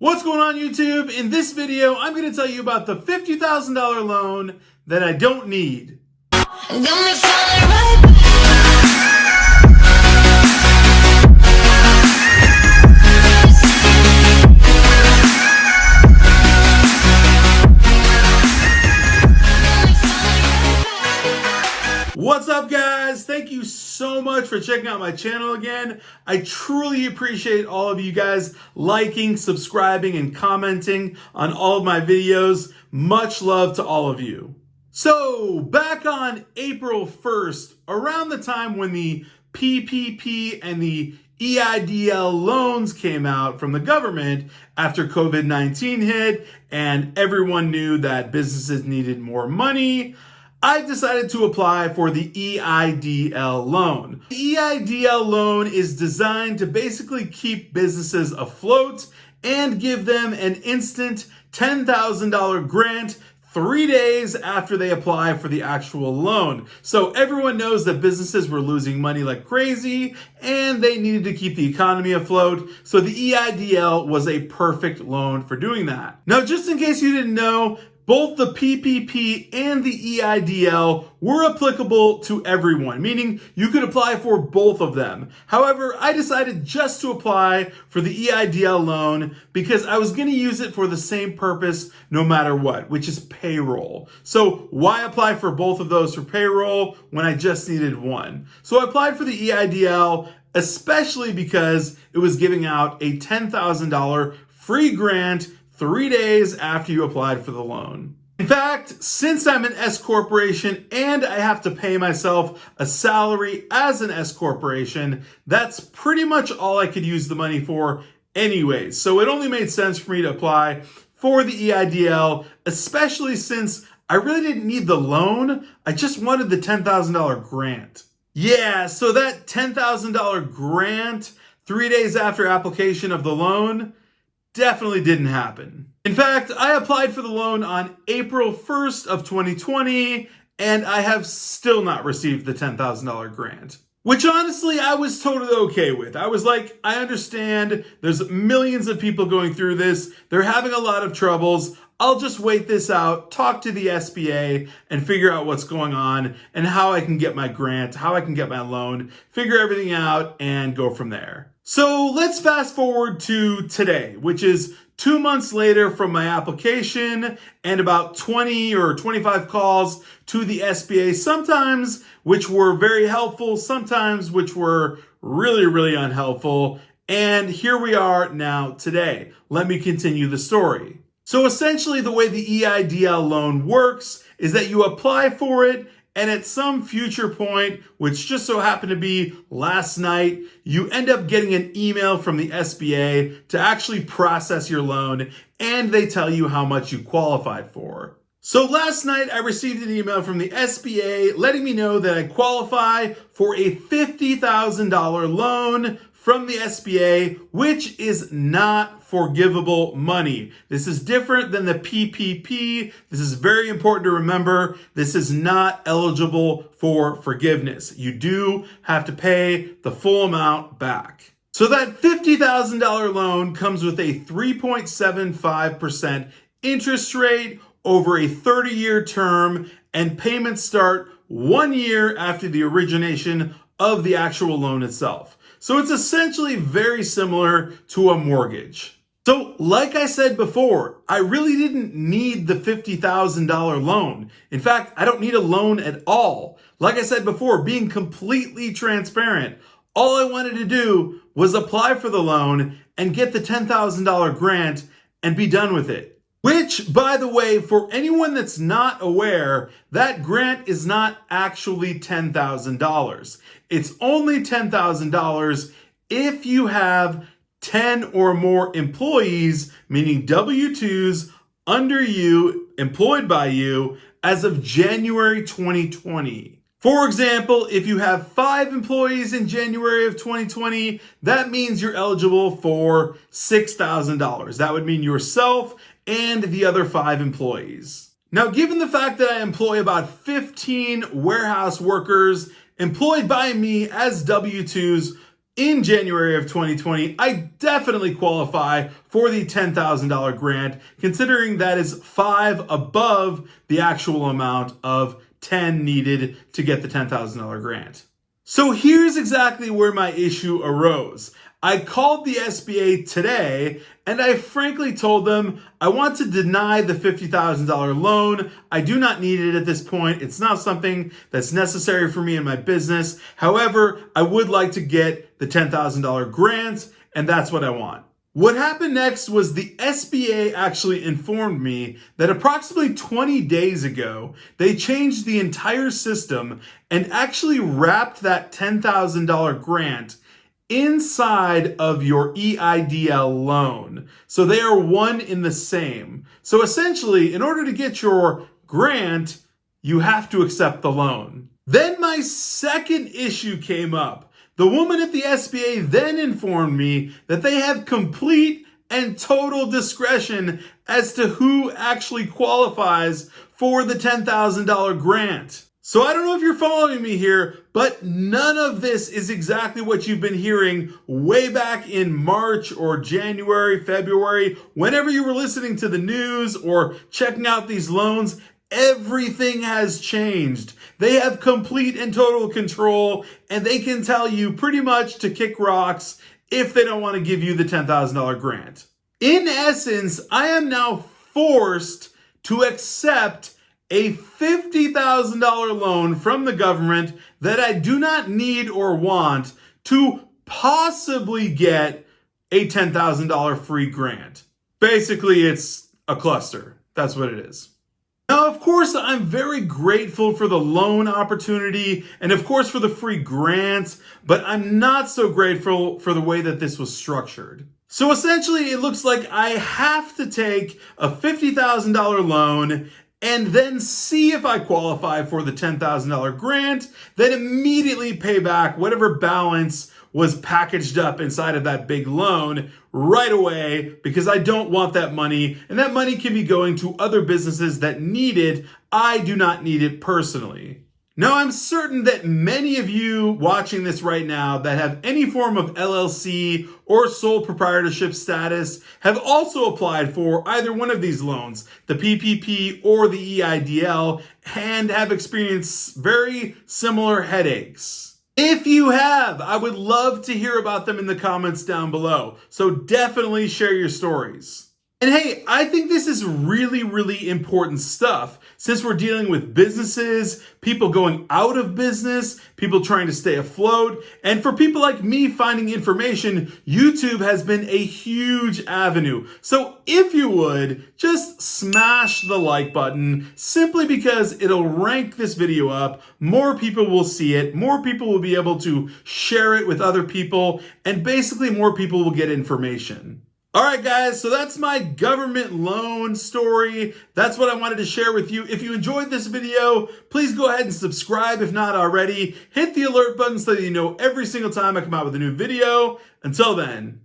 What's going on, YouTube? In this video, I'm going to tell you about the $50,000 loan that I don't need. What's up, guys? Thank you so much for checking out my channel again. I truly appreciate all of you guys liking, subscribing, and commenting on all of my videos. Much love to all of you. So, back on April 1st, around the time when the PPP and the EIDL loans came out from the government after COVID-19 hit and everyone knew that businesses needed more money, I decided to apply for the EIDL loan. The EIDL loan is designed to basically keep businesses afloat and give them an instant $10,000 grant 3 days after they apply for the actual loan. So everyone knows that businesses were losing money like crazy and they needed to keep the economy afloat. So the EIDL was a perfect loan for doing that. Now, just in case you didn't know, both the PPP and the EIDL were applicable to everyone, meaning you could apply for both of them. However, I decided just to apply for the EIDL loan because I was going to use it for the same purpose no matter what, which is payroll. So why apply for both of those for payroll when I just needed one? So I applied for the EIDL, especially because it was giving out a $10,000 free grant 3 days after you applied for the loan. In fact, since I'm an S corporation and I have to pay myself a salary as an S corporation, that's pretty much all I could use the money for anyways. So it only made sense for me to apply for the EIDL, especially since I really didn't need the loan. I just wanted the $10,000 grant. Yeah, so that $10,000 grant 3 days after application of the loan definitely didn't happen. In fact, I applied for the loan on April 1st of 2020, and I have still not received the $10,000 grant. Which honestly, I was totally okay with. I was like, I understand there's millions of people going through this. They're having a lot of troubles. I'll just wait this out, talk to the SBA, and figure out what's going on and how I can get my grant, how I can get my loan, figure everything out, and go from there. So let's fast forward to today, which is 2 months later from my application and about 20 or 25 calls to the SBA, sometimes which were very helpful, sometimes which were really, really unhelpful. And here we are now today. Let me continue the story. So essentially the way the EIDL loan works is that you apply for it, and at some future point, which just so happened to be last night, you end up getting an email from the SBA to actually process your loan, and they tell you how much you qualified for. So last night, I received an email from the SBA letting me know that I qualify for a $50,000 loan from the SBA, which is not forgivable money. This is different than the PPP. This is very important to remember. This is not eligible for forgiveness. You do have to pay the full amount back. So that $50,000 loan comes with a 3.75% interest rate over a 30-year term, and payments start 1 year after the origination of the actual loan itself. So it's essentially very similar to a mortgage. So like I said before, I really didn't need the $50,000 loan. In fact, I don't need a loan at all. Like I said before, being completely transparent, all I wanted to do was apply for the loan and get the $10,000 grant and be done with it. Which, by the way, for anyone that's not aware, that grant is not actually $10,000. It's only $10,000 if you have 10 or more employees, meaning W-2s under you, employed by you, as of January 2020. For example, if you have 5 employees in January of 2020, that means you're eligible for $6,000. That would mean yourself and the other 5 employees. Now, given the fact that I employ about 15 warehouse workers employed by me as W-2s in January of 2020, I definitely qualify for the $10,000 grant, considering that is 5 above the actual amount of 10 needed to get the $10,000 grant. So here's exactly where my issue arose. I called the SBA today and I frankly told them I want to deny the $50,000 loan. I do not need it at this point. It's not something that's necessary for me in my business. However, I would like to get the $10,000 grant, and that's what I want. What happened next was the SBA actually informed me that approximately 20 days ago, they changed the entire system and actually wrapped that $10,000 grant inside of your EIDL loan. So they are one in the same. So essentially, in order to get your grant, you have to accept the loan. Then my second issue came up. The woman at the SBA then informed me that they have complete and total discretion as to who actually qualifies for the $10,000 grant. So I don't know if you're following me here, but none of this is exactly what you've been hearing way back in March or January, February, whenever you were listening to the news or checking out these loans. Everything has changed. They have complete and total control, and they can tell you pretty much to kick rocks if they don't want to give you the $10,000 grant. In essence, I am now forced to accept a $50,000 loan from the government that I do not need or want to possibly get a $10,000 free grant. Basically, it's a cluster. That's what it is. Now, of course, I'm very grateful for the loan opportunity and, of course, for the free grants, but I'm not so grateful for the way that this was structured. So essentially, it looks like I have to take a $50,000 loan and then see if I qualify for the $10,000 grant, then immediately pay back whatever balance was packaged up inside of that big loan right away, because I don't want that money, and that money can be going to other businesses that need it. I do not need it personally. Now, I'm certain that many of you watching this right now that have any form of LLC or sole proprietorship status have also applied for either one of these loans, the PPP or the EIDL, and have experienced very similar headaches. If you have, I would love to hear about them in the comments down below. So definitely share your stories. And hey, I think this is really, really important stuff since we're dealing with businesses, people going out of business, people trying to stay afloat. And for people like me finding information, YouTube has been a huge avenue. So if you would, just smash the like button simply because it'll rank this video up. More people will see it. More people will be able to share it with other people. And basically more people will get information. All right, guys, so that's my government loan story. That's what I wanted to share with you. If you enjoyed this video, please go ahead and subscribe if not already. Hit the alert button so that you know every single time I come out with a new video. Until then.